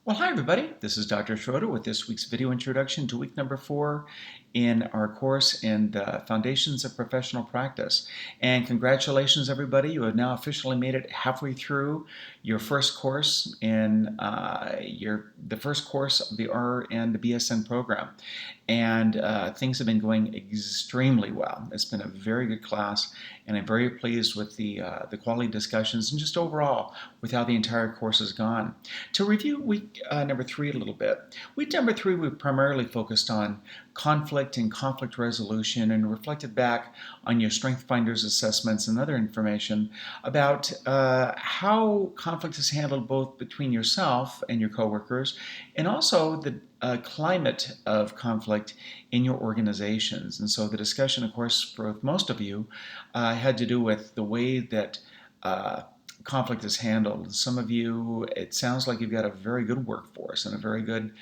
Well, hi everybody. This is Dr. Schroder with this week's video introduction to week number 4 in our course in the Foundations of Professional Practice. And congratulations everybody, you have now officially made it halfway through your first course in the first course of the R and the BSN program. And things have been going extremely well. It's been a very good class, and I'm very pleased with the quality discussions and just overall with how the entire course has gone. To review week number 3 a little bit, week number 3 we primarily focused on conflict and conflict resolution and reflected back on your Strength Finders assessments and other information about how conflict is handled both between yourself and your coworkers and also the climate of conflict in your organizations. And so the discussion, of course, for most of you had to do with the way that conflict is handled. Some of you, it sounds like you've got a very good workforce and a very good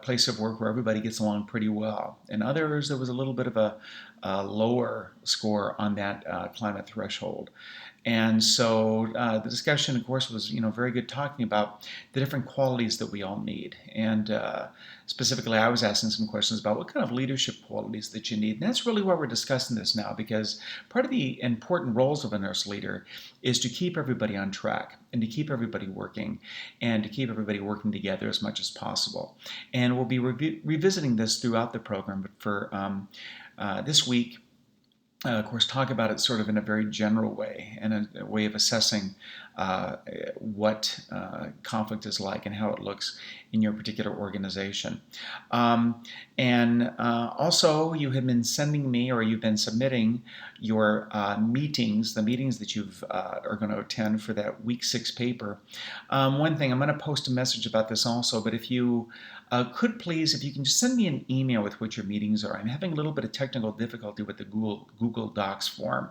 place of work where everybody gets along pretty well. And others, there was a little bit of a lower score on that climate threshold. And so the discussion, of course, was very good, talking about the different qualities that we all need. And specifically, I was asking some questions about what kind of leadership qualities that you need. And that's really why we're discussing this now, because part of the important roles of a nurse leader is to keep everybody on track and to keep everybody working and to keep everybody working together as much as possible. And we'll be revisiting this throughout the program, but for this week, of course, talk about it sort of in a very general way and a way of assessing what conflict is like and how it looks in your particular organization. Also, you have been sending me, or you've been submitting your meetings, the meetings that you are going to attend for that week 6 paper. One thing, I'm going to post a message about this also, but if you could please, if you can just send me an email with what your meetings are. I'm having a little bit of technical difficulty with the Google Docs form.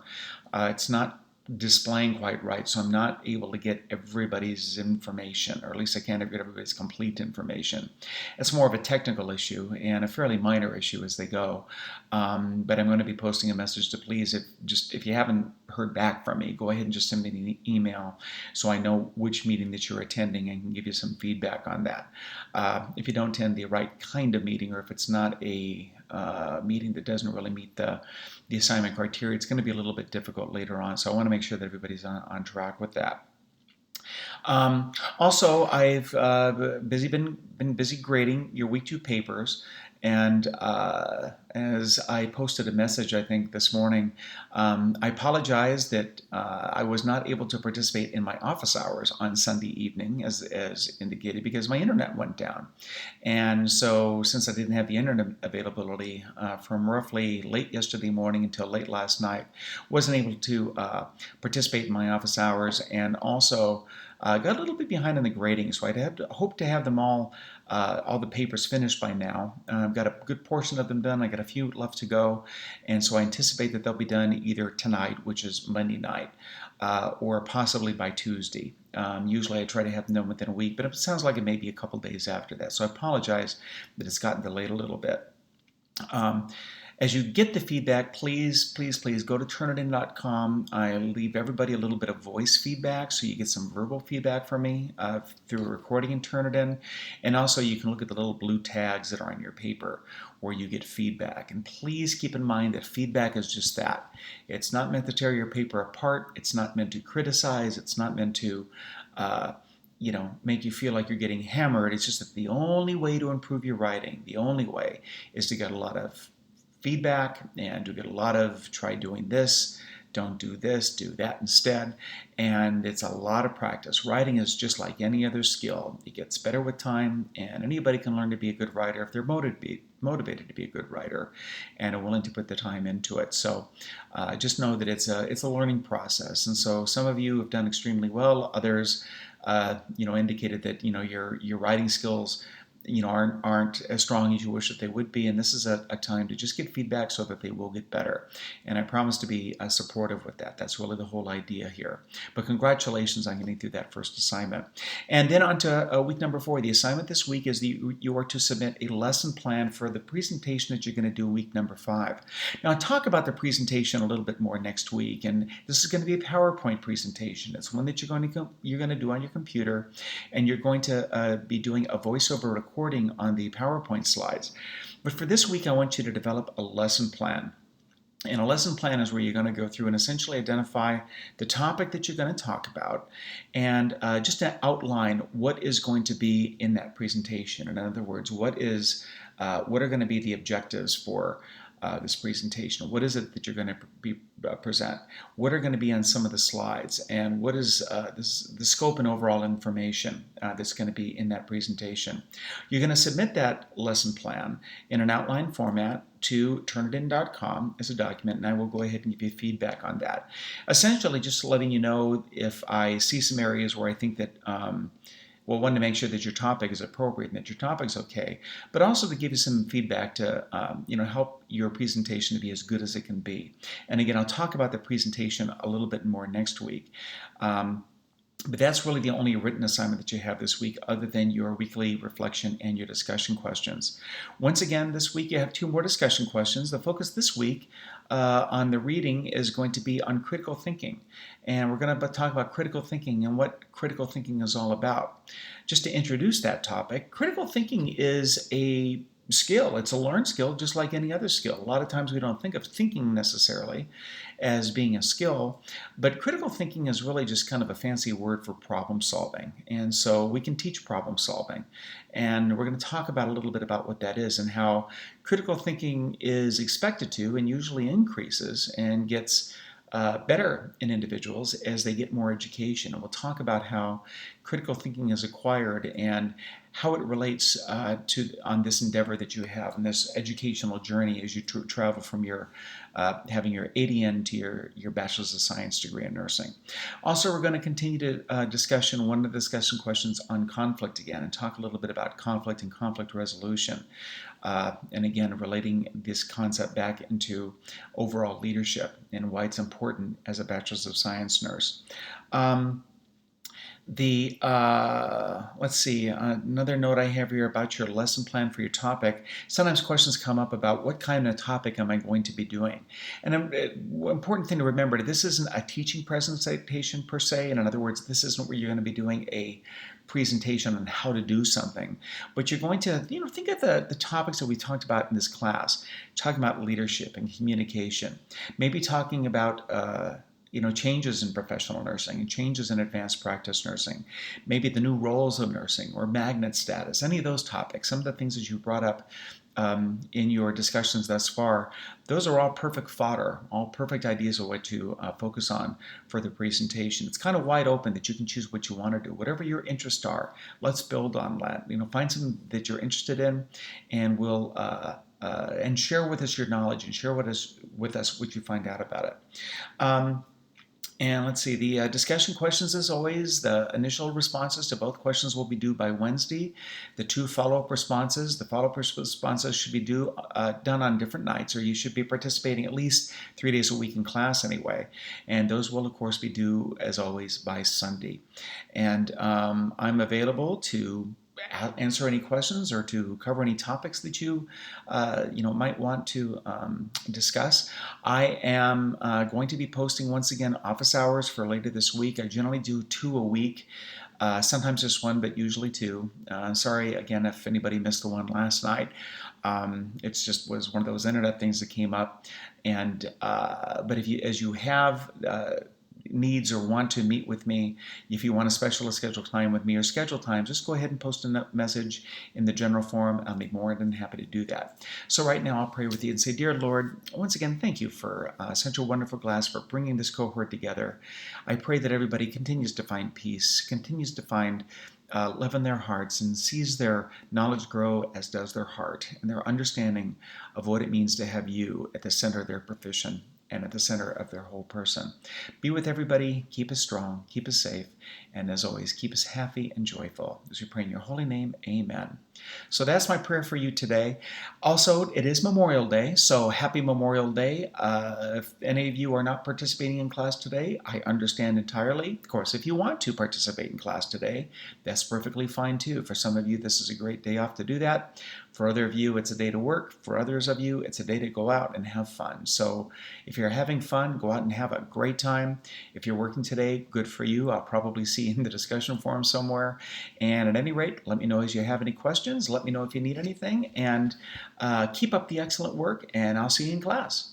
It's not displaying quite right, so I'm not able to get everybody's information, or at least I can't get everybody's complete information. It's more of a technical issue and a fairly minor issue as they go. But I'm going to be posting a message to please, if you haven't heard back from me, go ahead and just send me an email so I know which meeting that you're attending and can give you some feedback on that. If you don't attend the right kind of meeting, or if it's not a meeting that doesn't really meet the assignment criteria, it's going to be a little bit difficult later on. So I want to make sure that everybody's on track with that. Also, I've been busy grading your week 2 papers, and as I posted a message, I think this morning, I apologize that I was not able to participate in my office hours on Sunday evening as indicated, because my internet went down. And so since I didn't have the internet availability from roughly late yesterday morning until late last night, wasn't able to participate in my office hours, and also got a little bit behind on the grading, so I'd hope to have them all the papers finished by now. I've got a good portion of them done. I got a few left to go, and so I anticipate that they'll be done either tonight, which is Monday night, or possibly by Tuesday. Usually I try to have them done within a week, but it sounds like it may be a couple days after that, so I apologize that it's gotten delayed a little bit. As you get the feedback, please go to Turnitin.com. I leave everybody a little bit of voice feedback, so you get some verbal feedback from me through a recording in Turnitin. And also you can look at the little blue tags that are on your paper where you get feedback. And please keep in mind that feedback is just that. It's not meant to tear your paper apart. It's not meant to criticize. It's not meant to make you feel like you're getting hammered. It's just that the only way to improve your writing, the only way, is to get a lot of feedback and to get a lot of try doing this, don't do this, do that instead. And it's a lot of practice. Writing is just like any other skill. It gets better with time, and anybody can learn to be a good writer if they're motivated to be a good writer and are willing to put the time into it. So just know that it's a learning process. And so some of you have done extremely well. Others indicated that your writing skills aren't as strong as you wish that they would be, and this is a time to just get feedback so that they will get better. And I promise to be supportive with that. That's really the whole idea here. But congratulations on getting through that first assignment. And then on to week number 4. The assignment this week is you are to submit a lesson plan for the presentation that you're going to do week number 5. Now, I'll talk about the presentation a little bit more next week, and this is going to be a PowerPoint presentation. It's one that you're going to do on your computer, and you're going to be doing a voiceover recording on the PowerPoint slides. But for this week, I want you to develop a lesson plan. And a lesson plan is where you're going to go through and essentially identify the topic that you're going to talk about, and just to outline what is going to be in that presentation. In other words, what are going to be the objectives for this presentation? What is it that you're going to present? What are going to be on some of the slides? And what is the scope and overall information that's going to be in that presentation? You're going to submit that lesson plan in an outline format to turnitin.com as a document, and I will go ahead and give you feedback on that. Essentially, just letting you know if I see some areas where I think that one, to make sure that your topic is appropriate and that your topic is okay, but also to give you some feedback to help your presentation to be as good as it can be. And again, I'll talk about the presentation a little bit more next week. But that's really the only written assignment that you have this week, other than your weekly reflection and your discussion questions. Once again, this week you have 2 more discussion questions. The focus this week on the reading is going to be on critical thinking. And we're going to talk about critical thinking and what critical thinking is all about. Just to introduce that topic, critical thinking is a skill. It's a learned skill just like any other skill. A lot of times we don't think of thinking necessarily as being a skill, but critical thinking is really just kind of a fancy word for problem solving. And so we can teach problem solving. And we're going to talk about a little bit about what that is and how critical thinking is expected to and usually increases and gets better in individuals as they get more education. And we'll talk about how critical thinking is acquired and how it relates on this endeavor that you have in this educational journey as you travel from your having your ADN to your Bachelor's of Science degree in nursing. Also, we're going to continue to one of the discussion questions on conflict again and talk a little bit about conflict and conflict resolution. And again, relating this concept back into overall leadership and why it's important as a Bachelor's of Science nurse. Let's see, another note I have here about your lesson plan for your topic. Sometimes questions come up about what kind of topic am I going to be doing. And an important thing to remember, this isn't a teaching presentation per se. And in other words, this isn't where you're going to be doing a presentation on how to do something. But you're going to, think of the topics that we talked about in this class, talking about leadership and communication, maybe talking about changes in professional nursing and changes in advanced practice nursing, maybe the new roles of nursing or magnet status, any of those topics, some of the things that you brought up in your discussions thus far, those are all perfect fodder, all perfect ideas of what to focus on for the presentation. It's kind of wide open that you can choose what you want to do. Whatever your interests are, let's build on that. Find something that you're interested in, and we'll and share with us your knowledge and share with us what you find out about it. And let's see, the discussion questions, as always, the initial responses to both questions will be due by Wednesday. The 2 follow-up responses, the follow-up responses should be done on different nights, or you should be participating at least 3 days a week in class anyway. And those will, of course, be due, as always, by Sunday. And I'm available to answer any questions or to cover any topics that you might want to discuss. I am going to be posting once again office hours for later this week. I generally do 2 a week. Sometimes just 1, but usually 2. Sorry again if anybody missed the one last night. It's just was one of those internet things that came up. And but as you have needs or want to meet with me, if you want to schedule time with me or schedule time, just go ahead and post a message in the general forum. I'll be more than happy to do that. So right now I'll pray with you and say, Dear Lord, once again, thank you for such a wonderful class, for bringing this cohort together. I pray that everybody continues to find peace, continues to find love in their hearts, and sees their knowledge grow as does their heart and their understanding of what it means to have you at the center of their profession and at the center of their whole person. Be with everybody, keep us strong, keep us safe, And as always, keep us happy and joyful. As we pray in your holy name, amen. So that's my prayer for you today. Also, it is Memorial Day, so happy Memorial Day. If any of you are not participating in class today, I understand entirely. Of course, if you want to participate in class today, that's perfectly fine too. For some of you, this is a great day off to do that. For other of you, it's a day to work. For others of you, it's a day to go out and have fun. So if you're having fun, go out and have a great time. If you're working today, good for you. I'll probably see you in the discussion forum somewhere. And at any rate, let me know as you have any questions. Let me know if you need anything. And keep up the excellent work, and I'll see you in class.